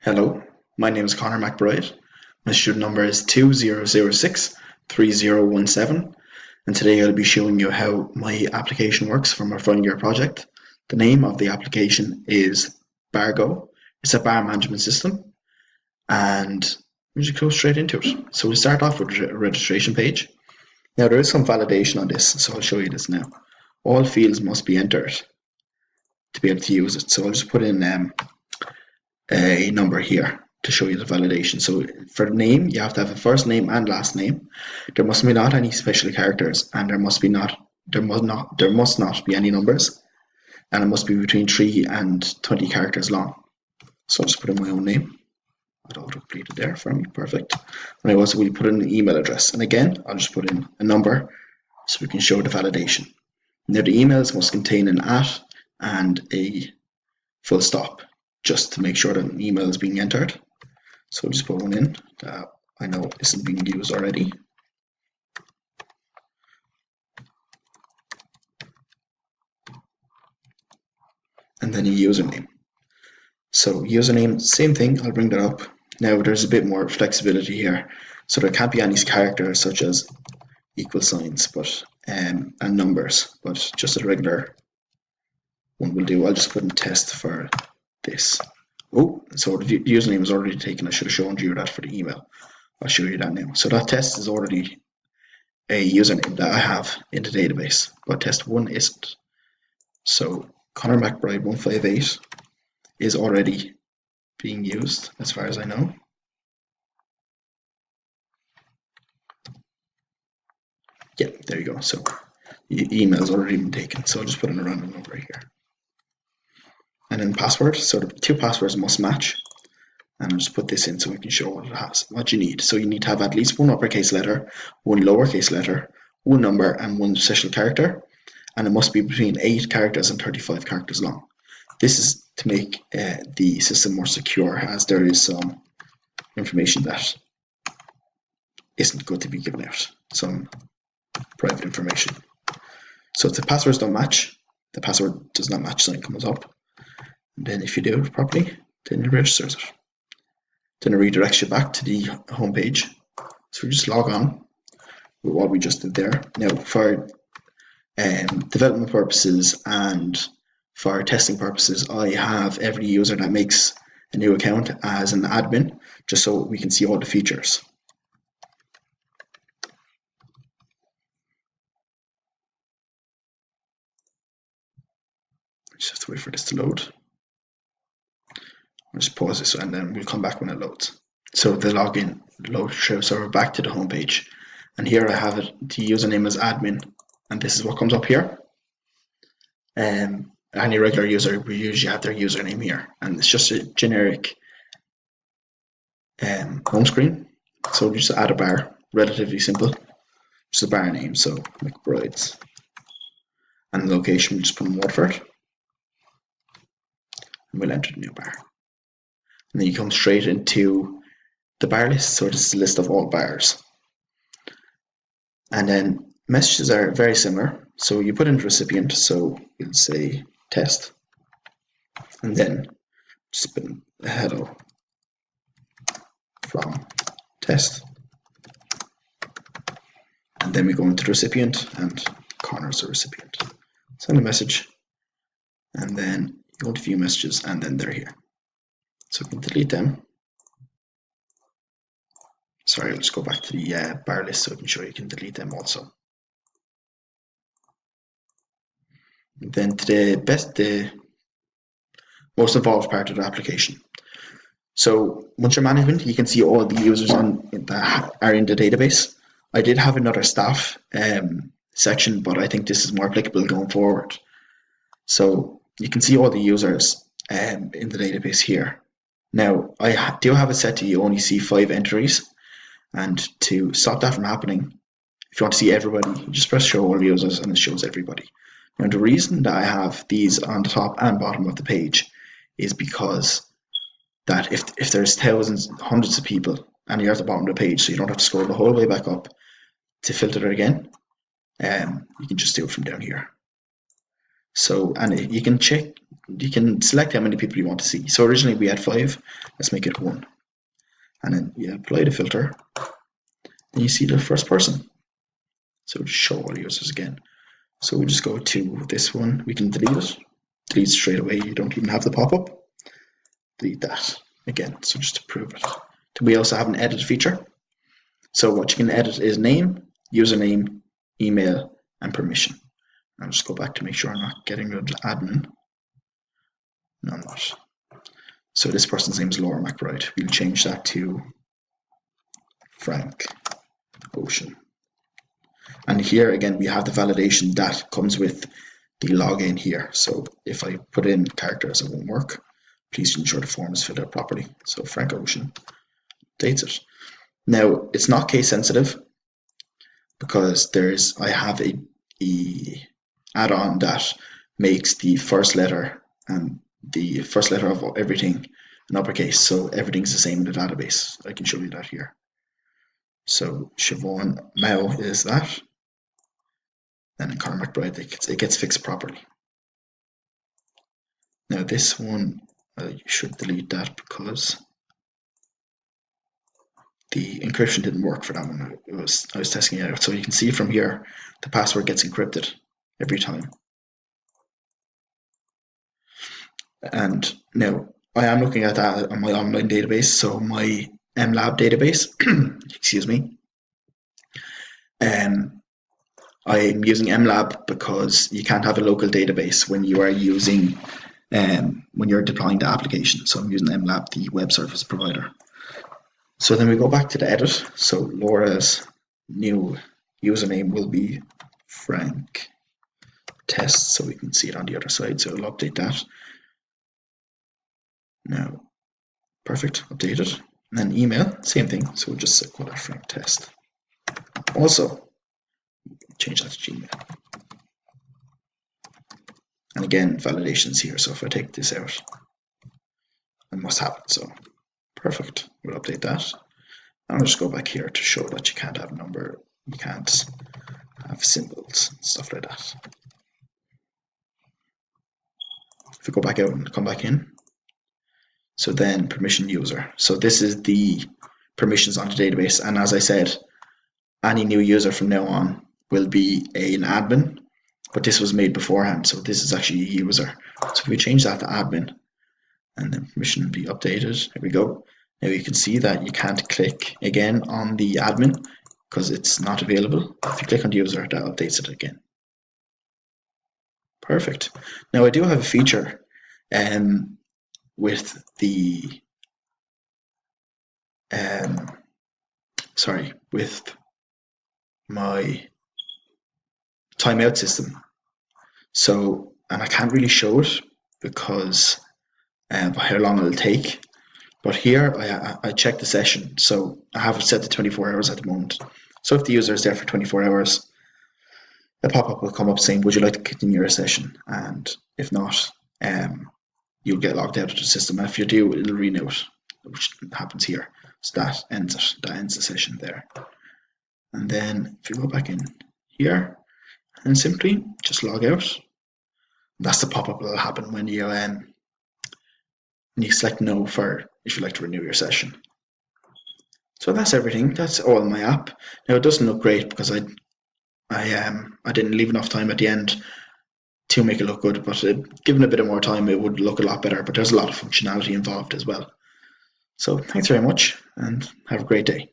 Hello, my name is Connor McBride. My student number is 20063017, and today I'll be showing you how my application works for my final year project. The name of the application is Bargo. It's a bar management system, and we just go straight into it. So we start off with a registration page. Now there is some validation on this, so I'll show you this now. All fields must be entered to be able to use it. So I'll just put in a number here to show you the validation. So for the name, you have to have a first name and last name. There must be not any special characters, and there must not be any numbers, and it must be between 3 and 20 characters long. So I'll just put in my own name. It auto completed there for me, perfect. And I also will put in an email address, and again I'll just put in a number so we can show the validation. Now the emails must contain an @ and a full stop, just to make sure that an email is being entered. So I'll just put one in that I know isn't being used already. And then a username. So username, same thing, I'll bring that up. Now there's a bit more flexibility here. So there can't be any characters such as equal signs and numbers, but just a regular one will do. I'll just put in test for this. Oh, so the username is already taken. I should have shown you that for the email. I'll show you that now. So that test is already a username that I have in the database, but test 1 isn't. So Connor McBride 158 is already being used as far as I know. Yeah, there you go. So the email has already been taken. So I'll just put in a random number here. And then password. So the two passwords must match. And I'll just put this in so we can show what it has, what you need. So you need to have at least one uppercase letter, one lowercase letter, one number, and one special character. And it must be between 8 characters and 35 characters long. This is to make the system more secure, as there is some information that isn't good to be given out, some private information. So if the passwords don't match, the password does not match sign comes up. And then if you do it properly, then it registers it. Then it redirects you back to the home page. So we just log on with what we just did there. Now for development purposes and for testing purposes, I have every user that makes a new account as an admin, just so we can see all the features. Just have to wait for this to load. I'll just pause this and then we'll come back when it loads. So the login load shows, so we're back to the home page. And here I have it, the username is admin, and this is what comes up here. Any regular user will usually have their username here, and it's just a generic home screen. So we just add a bar, relatively simple, just a bar name, so McBride's, and the location we just put in Waterford, and we'll enter the new bar. And then you come straight into the bar list, so this is a list of all bars. And then messages are very similar, so you put in the recipient, so we'll say test, and then just put in hello from test, and then we go into the recipient, and Connor's the recipient. Send a message, and then you go to view messages, and then they're here. So we can delete them. Sorry, I'll just go back to the bar list so I can show you can delete them also. And then to the most involved part of the application. So once you're management, you can see all the users that are in the database. I did have another staff section, but I think this is more applicable going forward. So you can see all the users in the database here. Now I do have it set to you only see 5 entries, and to stop that from happening, if you want to see everybody, you just press show all users and it shows everybody. Now the reason that I have these on the top and bottom of the page is because that if there's thousands, hundreds of people and you're at the bottom of the page, so you don't have to scroll the whole way back up to filter it again, you can just do it from down here. So, and you can check, you can select how many people you want to see. So originally we had 5, let's make it 1. And then you apply the filter, and you see the first person. So just show all users again. So we just go to this one, we can delete it. Delete straight away, you don't even have the pop-up. Delete that again, so just to prove it. We also have an edit feature. So what you can edit is name, username, email, and permission. I'll just go back to make sure I'm not getting rid of admin. No, I'm not. So this person's name is Laura McBride. We'll change that to Frank Ocean. And here again, we have the validation that comes with the login here. So if I put in characters, it won't work. Please ensure the form is filled out properly. So Frank Ocean updates it. Now it's not case sensitive because I have a add-on that makes the first letter and the first letter of everything an uppercase, so everything's the same in the database. I can show you that here. So Siobhan Mao is that, and in Conor McBride it gets fixed properly. Now this one, you should delete that because the encryption didn't work for that one. I was testing it out. So you can see from here, the password gets encrypted every time. And now I am looking at that on my online database. So my MLab database, excuse me. I'm using MLab because you can't have a local database when you are using, when you're deploying the application. So I'm using MLab, the web service provider. So then we go back to the edit. So Laura's new username will be Frank Test, so we can see it on the other side. So I'll update that. Now, perfect, updated. And then email, same thing. So we'll just call it Frank Test. Also, change that to Gmail. And again, validations here. So if I take this out, it must have it. So perfect. We'll update that. And I'll just go back here to show that you can't have a number, you can't have symbols, stuff like that. If we go back out and come back in, so then permission user. So this is the permissions on the database. And as I said, any new user from now on will be an admin, but this was made beforehand. So this is actually a user. So if we change that to admin, and then permission will be updated. There we go. Now you can see that you can't click again on the admin because it's not available. If you click on the user, that updates it again. Perfect. Now I do have a feature with the with my timeout system. So, and I can't really show it because how long it'll take. But here I check the session. So I have it set to 24 hours at the moment. So if the user is there for 24 hours, a pop-up will come up saying, would you like to continue your session? And if not, you'll get logged out of the system. And if you do, it'll renew it, which happens here. So that ends it. That ends the session there. And then if you go back in here and simply just log out, that's the pop-up that will happen when you select no for if you'd like to renew your session. So that's everything. That's all in my app. Now it doesn't look great because I didn't leave enough time at the end to make it look good, but given a bit of more time, it would look a lot better. But there's a lot of functionality involved as well. So thanks very much, and have a great day.